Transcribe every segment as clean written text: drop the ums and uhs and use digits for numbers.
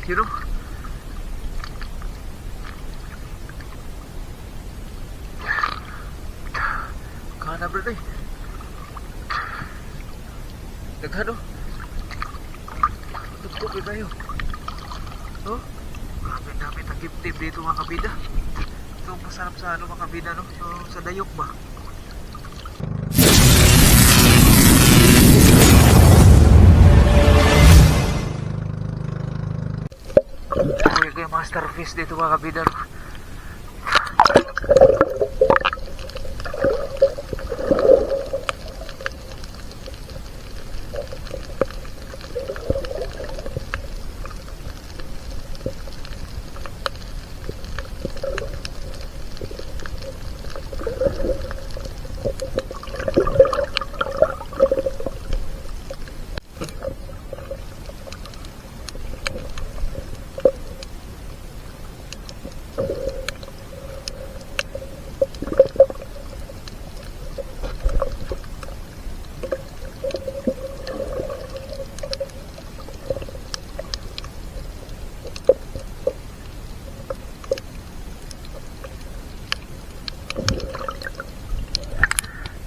You know? Kana bro day. Daghan oh. Tuktok ba yun? Oh? Grabe dami tagip-tip dito mga kabida. Ito masarap sa ano mga kabida no? So, sa dayok ba? Okay, masterpiece dito mga kabida no?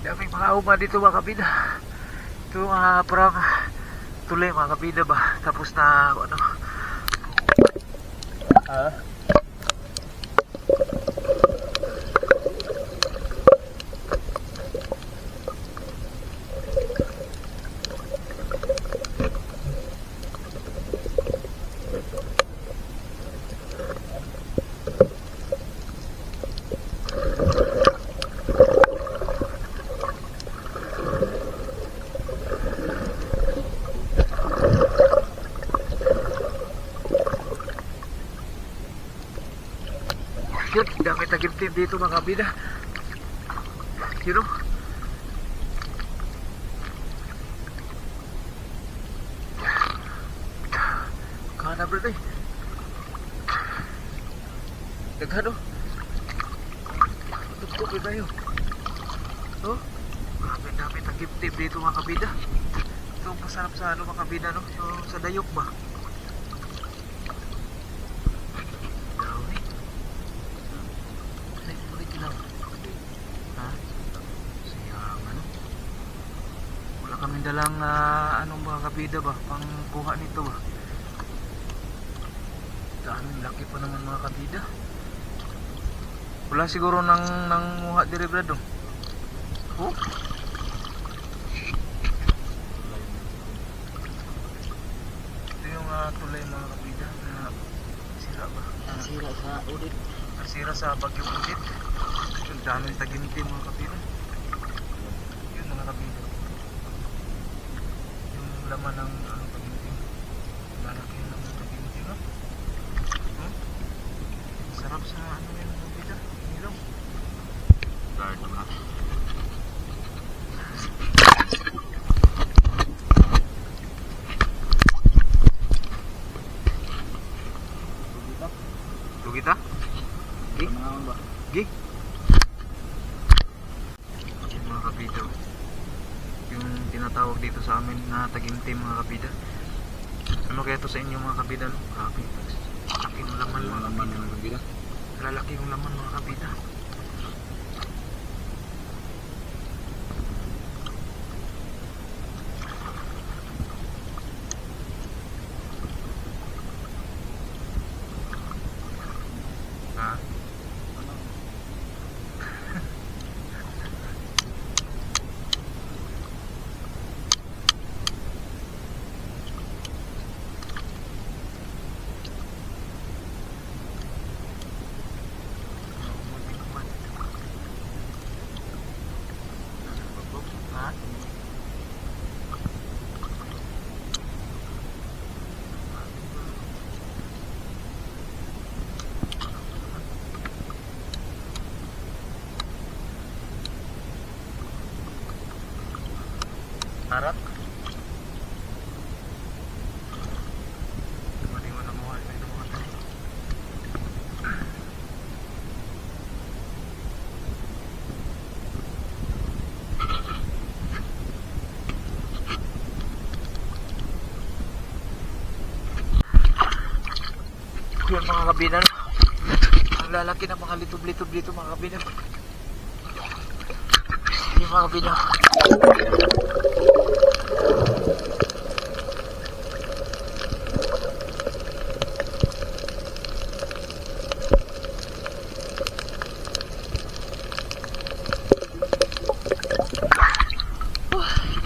Daming mga uma dito mga kabida. Ito parang tulay mga kabida ba. Tapos na ano yun, dami tagim-tim dito mga kabida. You know? Kana bro day. Daghan oh. Tuktok ba yun? Oh? Grabe dami tagim-tim dito mga kabida. Ito masarap sa ano mga kabida no? So, sa dayok ba? Kaming dalang anong mga kabida ba pangkuha nito ba. Daming laki pa naman mga kabida. Wala siguro nang muha dire brado. Oh? Ito yung tulay mga kabida na sira ba? Nasira sa udit. Nasira sa bagyong udit. Yung daming tagintim mga kabida. Yun mga kabida. Laman ng ano tagintim. Lalaki lang ng tagintim no? Sarap sa ano yan mga kabida. Ilaw. Guard naman natin. Tugita? Gi? Gi? Mga kabida. Yung tinatawag dito sa amin na tagintim mga kabida. Ano kaya to sa inyo mga kabida no? Grabe. Laki ng laman mga kabida. Lalaki yung laman mga kabida. Ha? Yun mga kabida, ang lalaki ng mga litob-litob dito mga kabida. Yun mga kabida.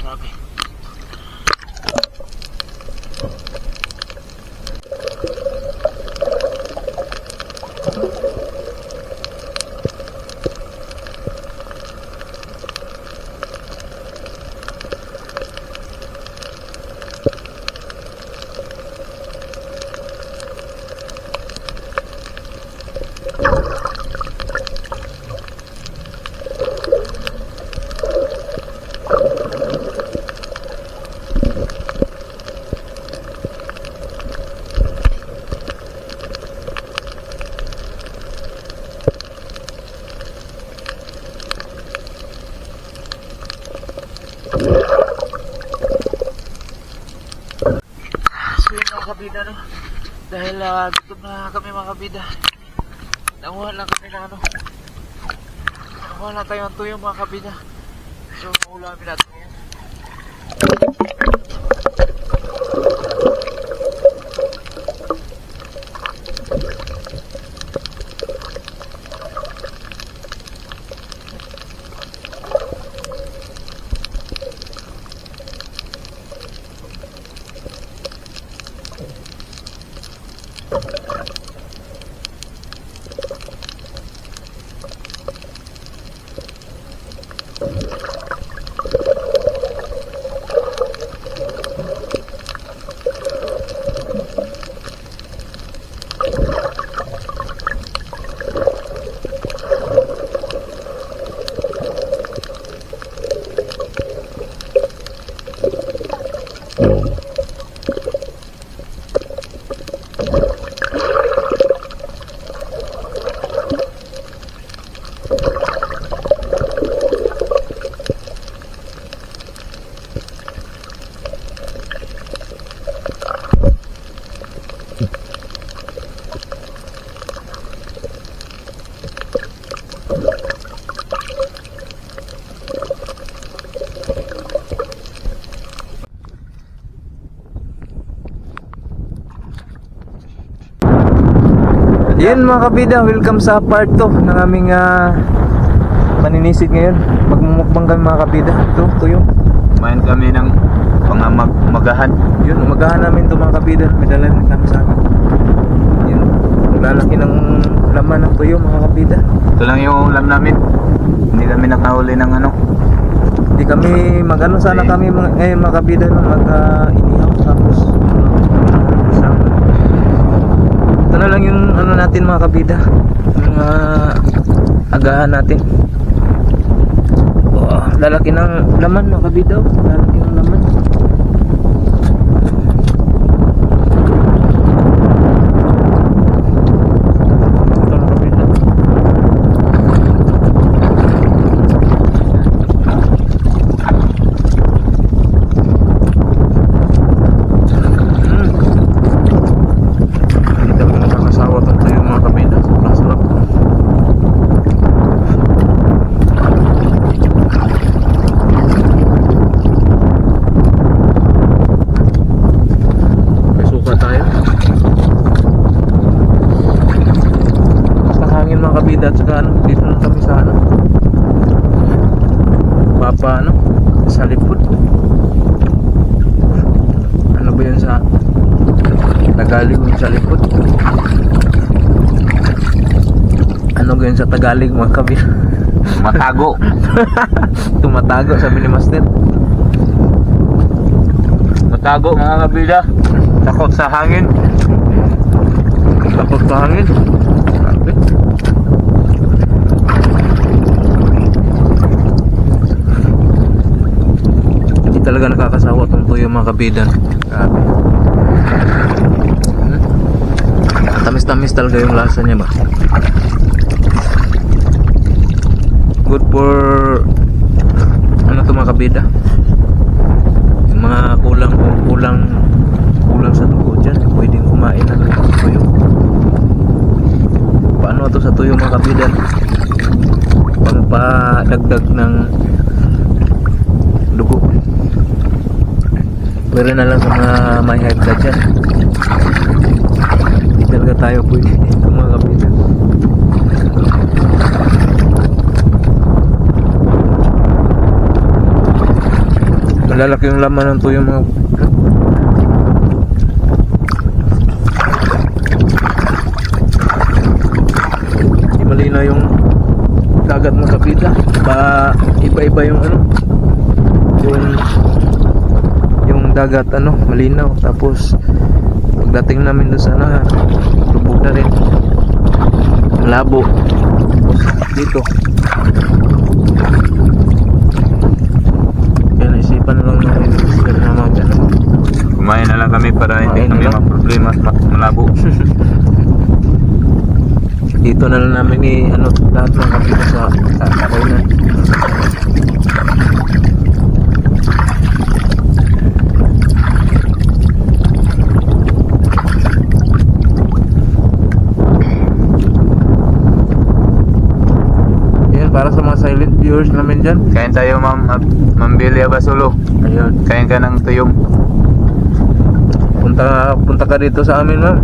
Grabe. So yun mga kabida, no? Dahil gutom na kami mga kabida, nakuha lang kami na nakuha lang tayo ng tuyo mga kabida. So ulamin natin ngayon. Yun mga kabida, welcome sa part 2 ng aming paninisid ngayon. Magmumukbang kami mga kabida. Ito tuyo. Kumain kami ng mga magahan. Yun, magahan namin ito mga kabida. May dala rin kami sa amin. Yun, ang lalaki ng laman ng tuyo mga kabida. Ito lang yung ulam namin. Hindi kami nakahuli ng ano. Hindi kami mag-ano sana kami ngayon mga kabida, mag-inihaw tapos kasama. Ito na lang yung ano natin mga kabida, yung agahan natin. Lalaki ng laman mga kabida, lalaki ng laman. Ito mga kabida. At saka dito lang kami sa Papa sa likod. Ano ba yun sa Tagalog yung sa likod? Ano ba yun sa Tagalog mga kabila? Matago. Tumatago sabi ni Master. Matago mga kabila. Takot sa hangin. Takot sa hangin. Grabe. Talaga nakakasawa itong tuyo mga kabidan. Grabe. Tamis-tamis talaga yung lasa niya ba. Good for ano to mga kabida, yung mga kulang sa dugo dyan, pwedeng kumain na ng tuyo. kabida, pangpadagdag ng dugo. Pero na lang sa mga may high blood dyan, hindi talaga tayo pwede ito mga kabida. Malalaki yung laman ng tuyo mga hindi malinaw yung dagat mga kabida, iba-iba yung ano, yung dagat ano, malinaw. Tapos pagdating namin doon sa ano, lubog na rin, labo. Tapos dito kaya naisipan lang namin na mag ano, Kumain na lang kami para hindi Kumain na kami lang. problema malabo. dito na lang namin ano, lahat ng kapita sa kainan. Yan, para sa mga silent viewers namin dyan. Kain tayo Ma'am Billy Abasulo. Ayun, Kain ka ng tuyong. punta ka dito sa amin, ma'am.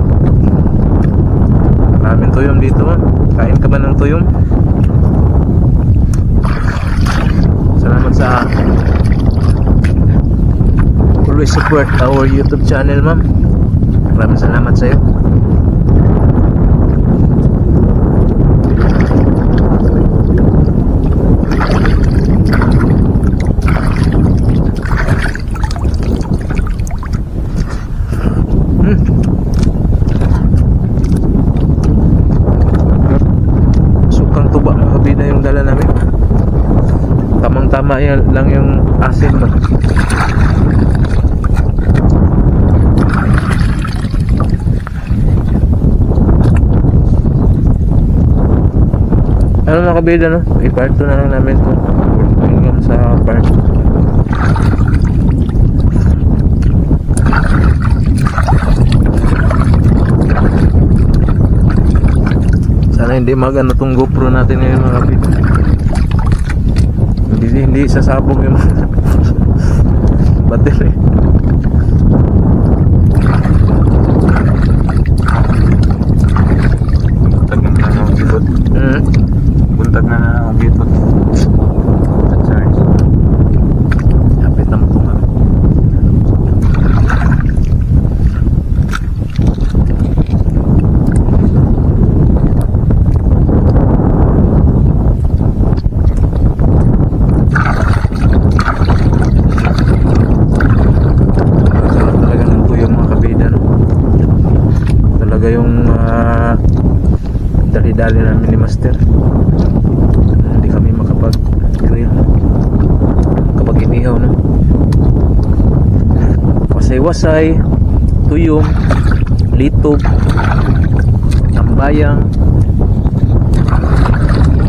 Maraming tuyong dito, ma'am. Kain ka ba ng tuyong? Salamat sa always support our YouTube channel, ma'am. Maraming salamat sa iyo. Sukang tuba mga kabida yung dala namin. Tamang-tama yan lang yung asin ba. Ano mga kabida, no? I-part 2 na lang namin ito hanggang sa part. Sana hindi mag-ano tong GoPro natin ngayon mga kabida. Hindi sasabog yung battery. Buntag na na ang bitot. Buntag na na ang bitot. Charge. Kapit na mo ito nga. Talaga ng tuyong mga kabida, no? Talaga yung dali-dali namin ni Master. Hindi kami makapag-grill kapag inihaw, no? Wasay-wasay, tuyong, litob, tambayang,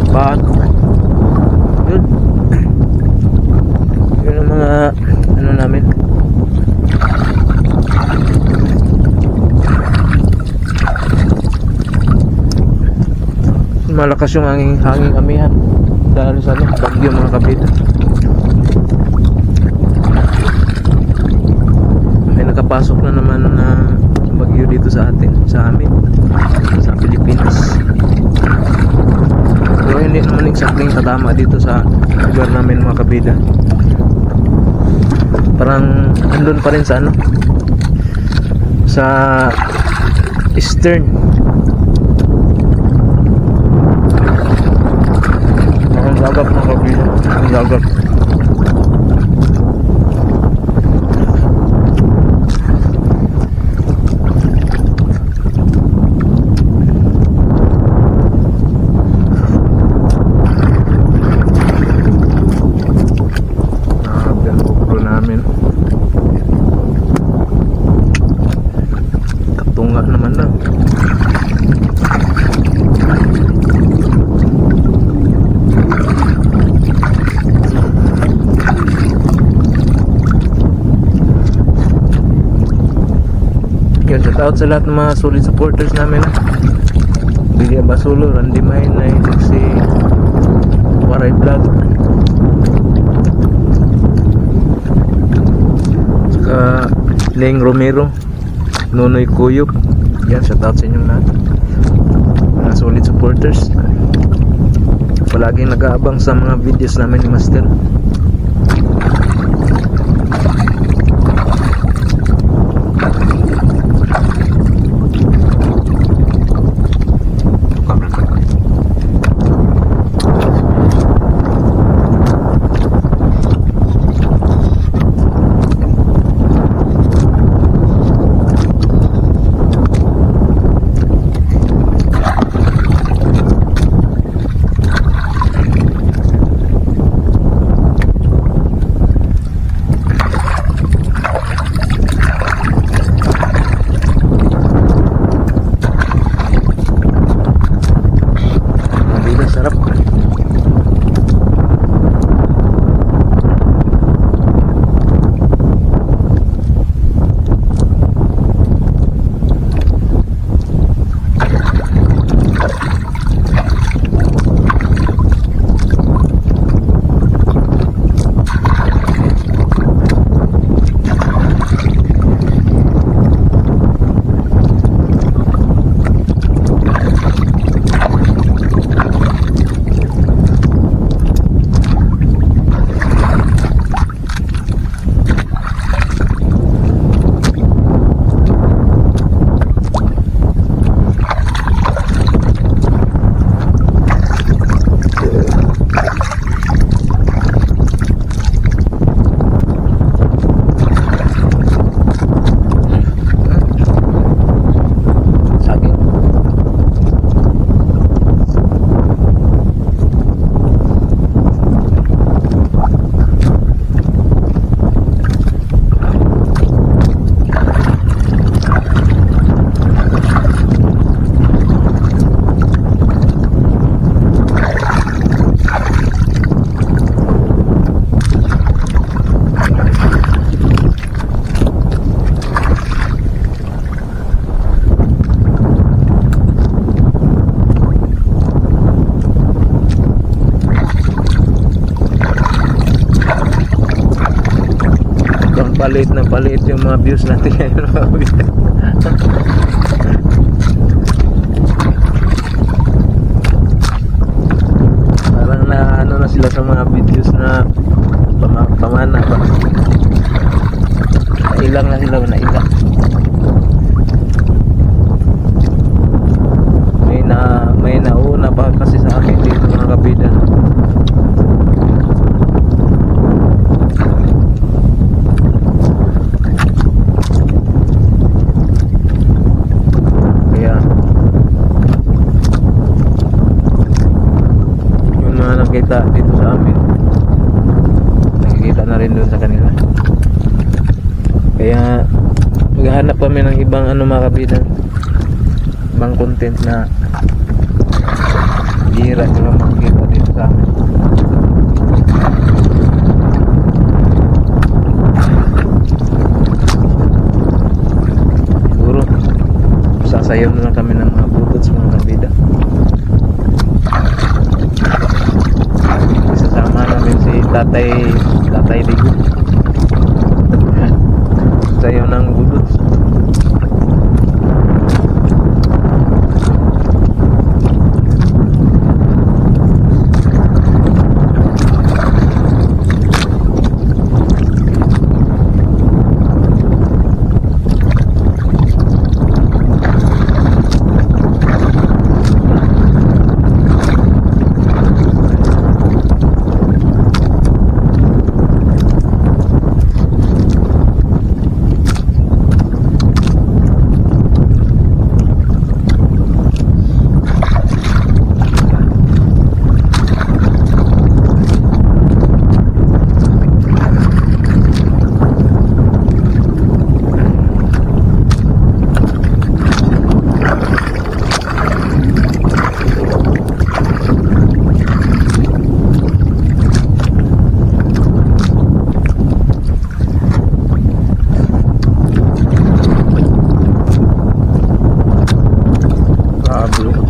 pan. Yun. Yun ang mga ano namin. Malakas yung hanging amihan dahil sa bagyo mga kabida. May nakapasok na naman na bagyo dito sa amin sa Pilipinas. Pero hindi naman exactly katama dito sa lugar namin mga kabida. Parang andun pa rin sa ano, sa eastern. Ang dagat mga kabida, ang dagat. GoPro namin. Katunga naman na. Yun, shout out sa lahat ng mga solid supporters namin. Bilya Basulo, Randy May, na si Waray Vlog, saka Leng Romero, Nonoy Kuyok. Yan, shout out sa inyong lahat, mga solid supporters, palaging nag-aabang sa mga videos namin ni Master. Sarap. Palit na palit yung mga views natin ngayon, mga kabida. Parang na ano na sila sa mga videos na pamana pa. Nailang na sila, nailang. May nauna pa kasi sa akin dito, mga kabida. Nakita dito sa amin, nakikita na rin doon sa kanila, kaya maghahanap kami ng ibang mga kabida, ibang content na bihira sila makikita dito sa amin. Siguro sasayaw na lang kami ng mga butots, mga kabida. Tatay Digo, sayaw ng budot. Pablo.